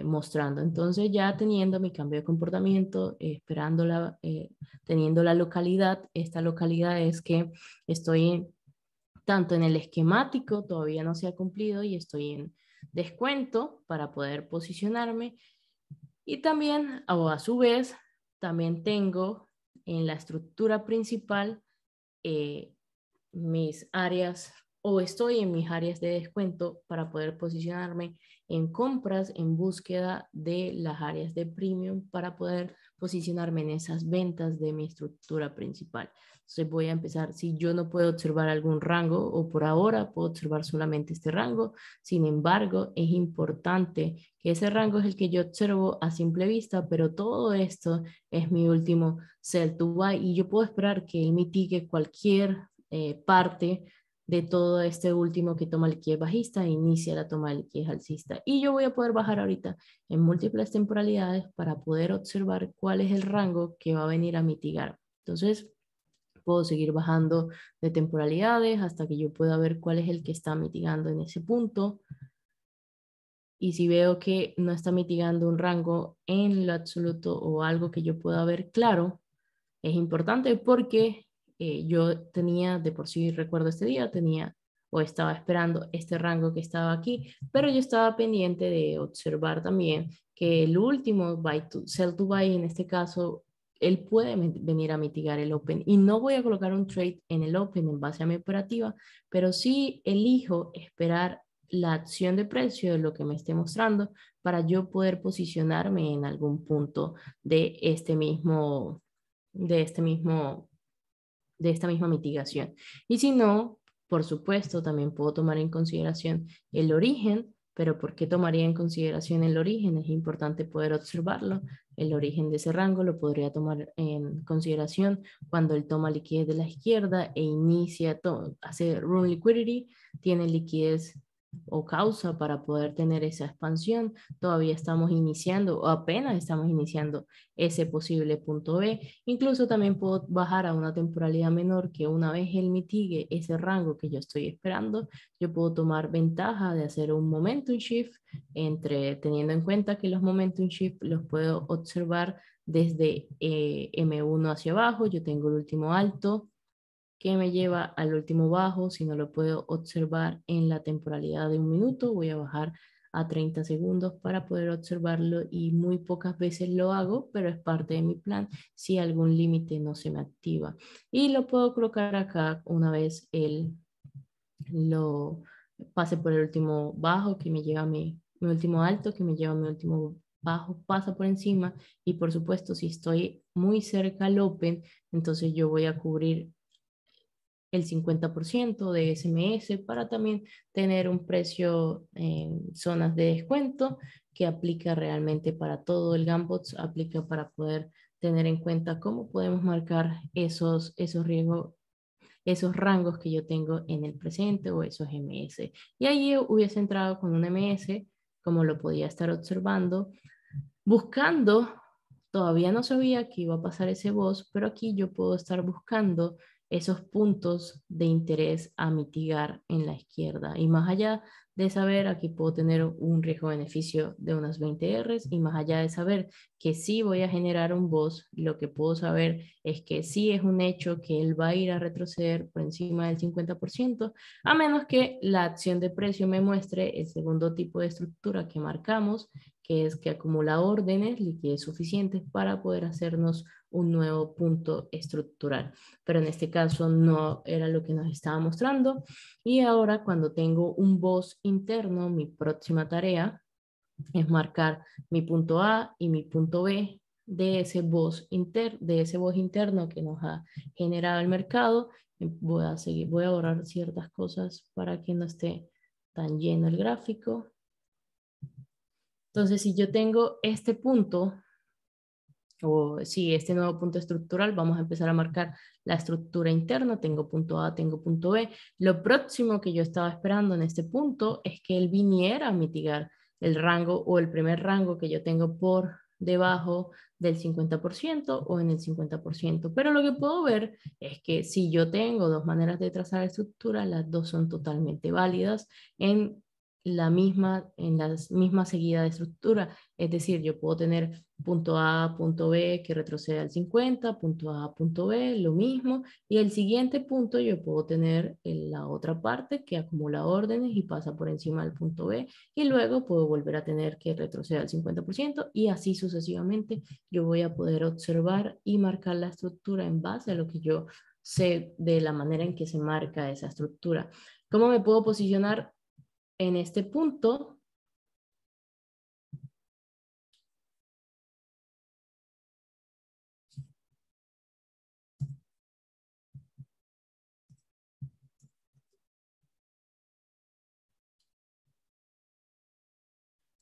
mostrando. Entonces ya teniendo mi cambio de comportamiento, teniendo la localidad, esta localidad es que estoy tanto en el esquemático, todavía no se ha cumplido y estoy en descuento para poder posicionarme. Y también, o a su vez, también tengo en la estructura principal eh, mis áreas o estoy en mis áreas de descuento para poder posicionarme en compras en búsqueda de las áreas de premium para poder posicionarme en esas ventas de mi estructura principal. Entonces voy a empezar, si yo no puedo observar algún rango o por ahora puedo observar solamente este rango, sin embargo es importante que ese rango es el que yo observo a simple vista, pero todo esto es mi último sell to buy y yo puedo esperar que él mitigue cualquier parte de todo este último que toma liquidez bajista e inicia la toma de liquidez alcista. Y yo voy a poder bajar ahorita en múltiples temporalidades para poder observar cuál es el rango que va a venir a mitigar. Entonces, puedo seguir bajando de temporalidades hasta que yo pueda ver cuál es el que está mitigando en ese punto. Y si veo que no está mitigando un rango en lo absoluto o algo que yo pueda ver claro, es importante porque yo tenía, de por sí recuerdo este día, tenía o estaba esperando este rango que estaba aquí, pero yo estaba pendiente de observar también que el último buy to, sell to buy en este caso él puede venir a mitigar el open. Y no voy a colocar un trade en el open en base a mi operativa, pero sí elijo esperar la acción de precio de lo que me esté mostrando para yo poder posicionarme en algún punto de de de esta misma mitigación. Y si no, por supuesto, también puedo tomar en consideración el origen, pero ¿por qué tomaría en consideración el origen? Es importante poder observarlo. El origen de ese rango lo podría tomar en consideración cuando él toma liquidez de la izquierda e inicia, hace room liquidity, tiene liquidez o causa para poder tener esa expansión. Todavía estamos iniciando o apenas estamos iniciando ese posible punto B. Incluso también puedo bajar a una temporalidad menor que una vez él mitigue ese rango que yo estoy esperando, yo puedo tomar ventaja de hacer un momentum shift teniendo en cuenta que los momentum shift los puedo observar desde M1 hacia abajo. Yo tengo el último alto que me lleva al último bajo. Si no lo puedo observar en la temporalidad de un minuto, voy a bajar a 30 segundos para poder observarlo y muy pocas veces lo hago, pero es parte de mi plan si algún límite no se me activa. Y lo puedo colocar acá una vez él lo pase por el último bajo que me lleva a mi último alto, que me lleva a mi último bajo, pasa por encima y por supuesto si estoy muy cerca al open, entonces yo voy a cubrir el 50% de SMS para también tener un precio en zonas de descuento que aplica realmente para todo el Gambots, aplica para poder tener en cuenta cómo podemos marcar esos riesgos, esos rangos que yo tengo en el presente o esos MS. Y ahí hubiese entrado con un MS, como lo podía estar observando, buscando. Todavía no sabía que iba a pasar ese boss, pero aquí yo puedo estar buscando esos puntos de interés a mitigar en la izquierda. Y más allá de saber, aquí puedo tener un riesgo-beneficio de unas 20 Rs y más allá de saber que sí voy a generar un boss, lo que puedo saber es que sí es un hecho que él va a ir a retroceder por encima del 50%, a menos que la acción de precio me muestre el segundo tipo de estructura que marcamos, que es que acumula órdenes, liquidez suficientes para poder hacernos un nuevo punto estructural. Pero en este caso no era lo que nos estaba mostrando. Y ahora cuando tengo un boss interno, mi próxima tarea es marcar mi punto A y mi punto B de ese boss interno que nos ha generado el mercado. Voy a borrar ciertas cosas para que no esté tan lleno el gráfico. Entonces, si yo tengo este punto, o si este nuevo punto estructural, vamos a empezar a marcar la estructura interna. Tengo punto A, tengo punto B. Lo próximo que yo estaba esperando en este punto es que él viniera a mitigar el rango o el primer rango que yo tengo por debajo del 50% o en el 50%. Pero lo que puedo ver es que si yo tengo dos maneras de trazar la estructura, las dos son totalmente válidas en en la misma seguida de estructura. Es decir, yo puedo tener punto A, punto B que retrocede al 50, punto A, punto B, lo mismo. Y el siguiente punto yo puedo tener en la otra parte que acumula órdenes y pasa por encima del punto B. Y luego puedo volver a tener que retroceder al 50% y así sucesivamente yo voy a poder observar y marcar la estructura en base a lo que yo sé de la manera en que se marca esa estructura. ¿Cómo me puedo posicionar en este punto?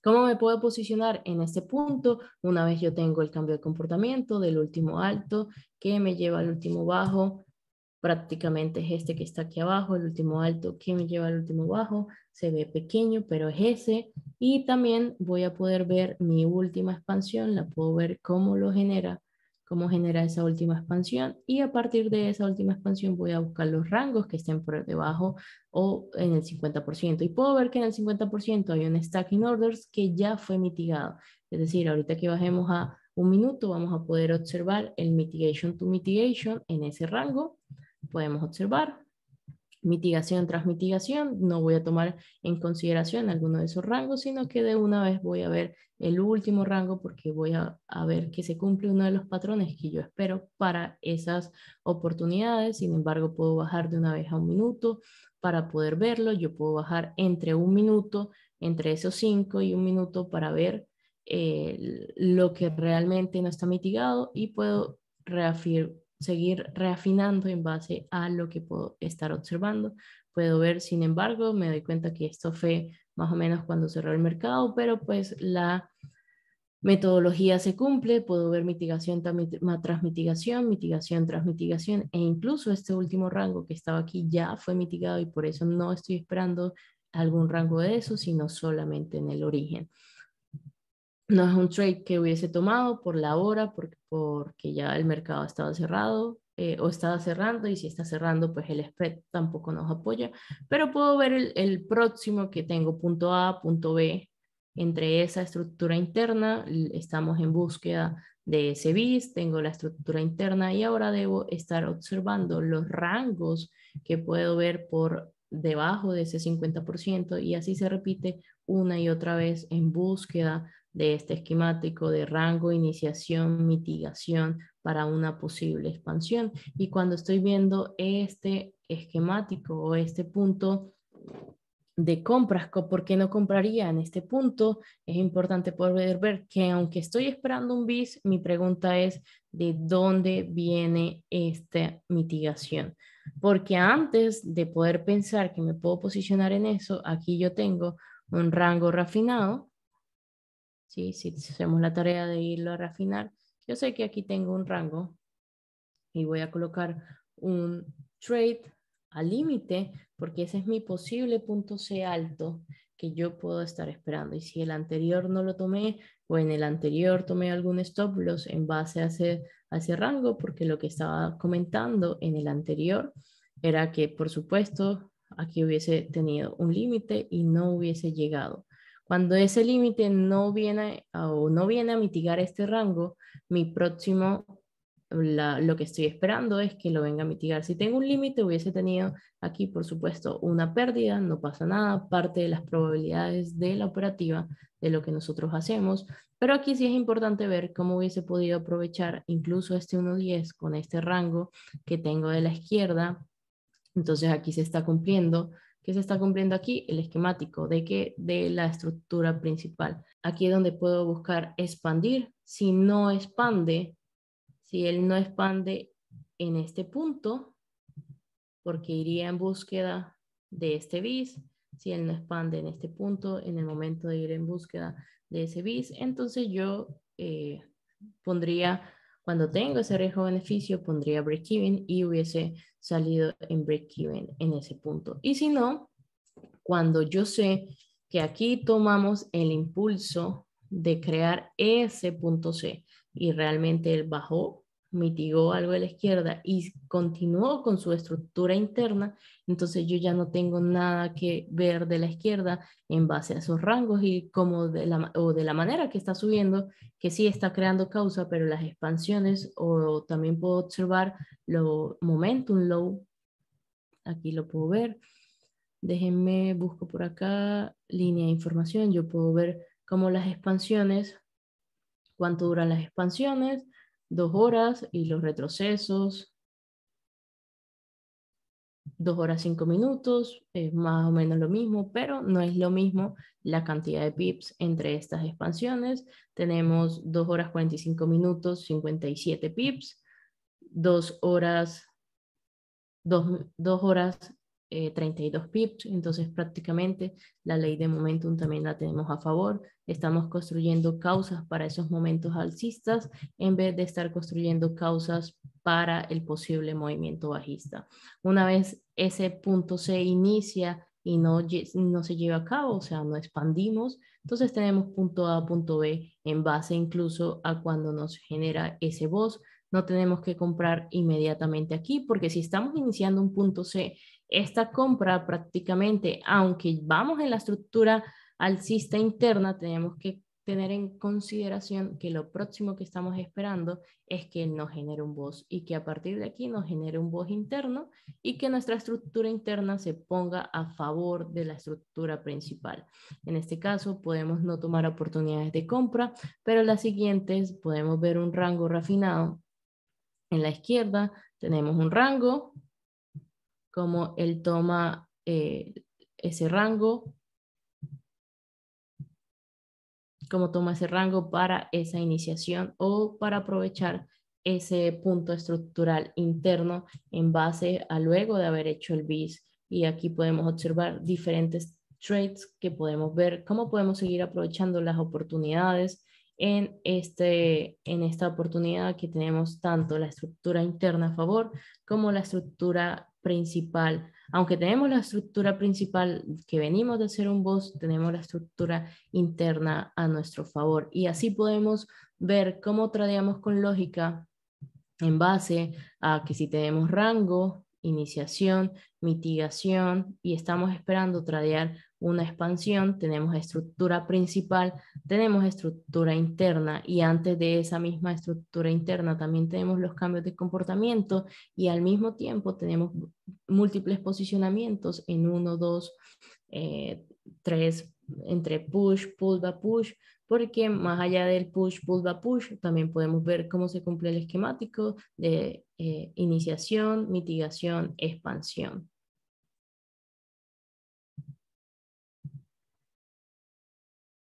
¿Cómo me puedo posicionar en este punto una vez yo tengo el cambio de comportamiento del último alto que me lleva al último bajo? Prácticamente es este que está aquí abajo, el último alto que me lleva al último bajo. Se ve pequeño, pero es ese. Y también voy a poder ver mi última expansión, la puedo ver cómo genera esa última expansión. Y a partir de esa última expansión voy a buscar los rangos que estén por debajo o en el 50%. Y puedo ver que en el 50% hay un stacking orders que ya fue mitigado. Es decir, ahorita que bajemos a un minuto, vamos a poder observar el mitigation to mitigation en ese rango. Podemos observar mitigación tras mitigación, no voy a tomar en consideración alguno de esos rangos, sino que de una vez voy a ver el último rango porque voy a ver que se cumple uno de los patrones que yo espero para esas oportunidades. Sin embargo, puedo bajar de una vez a 1 minuto para poder verlo. Yo puedo bajar entre 1 minuto, entre esos 5 y 1 minuto para ver lo que realmente no está mitigado y puedo seguir reafinando en base a lo que puedo estar observando. Puedo ver, sin embargo, me doy cuenta que esto fue más o menos cuando cerró el mercado, pero pues la metodología se cumple, puedo ver mitigación tras mitigación, mitigación tras mitigación, e incluso este último rango que estaba aquí ya fue mitigado y por eso no estoy esperando algún rango de eso, sino solamente en el origen. No es un trade que hubiese tomado por la hora, porque ya el mercado estaba cerrado o estaba cerrando, y si está cerrando, pues el spread tampoco nos apoya. Pero puedo ver el próximo que tengo, punto A, punto B. Entre esa estructura interna, estamos en búsqueda de ese bis, tengo la estructura interna y ahora debo estar observando los rangos que puedo ver por debajo de ese 50% y así se repite una y otra vez en búsqueda de este esquemático de rango, iniciación, mitigación para una posible expansión. Y cuando estoy viendo este esquemático o este punto de compras, ¿por qué no compraría en este punto? Es importante poder ver que aunque estoy esperando un bis, mi pregunta es ¿de dónde viene esta mitigación? Porque antes de poder pensar que me puedo posicionar en eso, aquí yo tengo un rango refinado. ¿Sí? Si hacemos la tarea de irlo a refinar, yo sé que aquí tengo un rango y voy a colocar un trade al límite porque ese es mi posible punto C alto que yo puedo estar esperando. Y si el anterior no lo tomé o en el anterior tomé algún stop loss en base a ese rango, porque lo que estaba comentando en el anterior era que, por supuesto, aquí hubiese tenido un límite y no hubiese llegado. Cuando ese límite no viene o no viene a mitigar este rango, mi próximo, lo que estoy esperando es que lo venga a mitigar. Si tengo un límite, hubiese tenido aquí, por supuesto, una pérdida, no pasa nada, parte de las probabilidades de la operativa, de lo que nosotros hacemos, pero aquí sí es importante ver cómo hubiese podido aprovechar incluso este 1.10 con este rango que tengo de la izquierda. Entonces aquí se está cumpliendo. ¿Qué se está cumpliendo aquí? El esquemático de que de la estructura principal. Aquí es donde puedo buscar expandir. Si no expande, si él no expande en este punto, porque iría en búsqueda de este bis. Si él no expande en este punto, en el momento de ir en búsqueda de ese bis, entonces yo pondría, cuando tengo ese riesgo-beneficio, pondría break-even y hubiese salido en break-even en ese punto. Y si no, cuando yo sé que aquí tomamos el impulso de crear ese punto C y realmente él bajó, mitigó algo de la izquierda y continuó con su estructura interna, entonces yo ya no tengo nada que ver de la izquierda en base a esos rangos y como de la manera que está subiendo, que sí está creando causa, pero las expansiones, o también puedo observar lo momentum low, aquí lo puedo ver. Déjenme, busco por acá línea de información. Yo puedo ver cómo las expansiones, cuánto duran las expansiones, 2 horas y los retrocesos, 2 horas 5 minutos, es más o menos lo mismo, pero no es lo mismo la cantidad de pips entre estas expansiones. Tenemos 2 horas 45 minutos, 57 pips, 2 horas 32 pips, entonces prácticamente la ley de momentum también la tenemos a favor. Estamos construyendo causas para esos momentos alcistas en vez de estar construyendo causas para el posible movimiento bajista. Una vez ese punto se inicia y no se lleva a cabo, o sea, no expandimos, entonces tenemos punto A, punto B en base incluso a cuando nos genera ese BOS. No tenemos que comprar inmediatamente aquí, porque si estamos iniciando un punto C, esta compra prácticamente, aunque vamos en la estructura alcista interna, tenemos que tener en consideración que lo próximo que estamos esperando es que nos genere un voz y que a partir de aquí nos genere un voz interno y que nuestra estructura interna se ponga a favor de la estructura principal. En este caso podemos no tomar oportunidades de compra, pero las siguientes podemos ver un rango refinado. En la izquierda tenemos un rango, como él toma ese rango, cómo toma ese rango para esa iniciación o para aprovechar ese punto estructural interno en base a luego de haber hecho el BIS. Y aquí podemos observar diferentes trades que podemos ver cómo podemos seguir aprovechando las oportunidades en esta oportunidad que tenemos tanto la estructura interna a favor como la estructura principal. Aunque tenemos la estructura principal que venimos de hacer un boss, tenemos la estructura interna a nuestro favor. Y así podemos ver cómo tradeamos con lógica en base a que si tenemos rango, iniciación, mitigación y estamos esperando tradear una expansión, tenemos estructura principal, tenemos estructura interna y antes de esa misma estructura interna también tenemos los cambios de comportamiento y al mismo tiempo tenemos múltiples posicionamientos en 1, 2, 3, entre push, pull, va push, porque más allá del push, pull, va push, también podemos ver cómo se cumple el esquemático de iniciación, mitigación, expansión.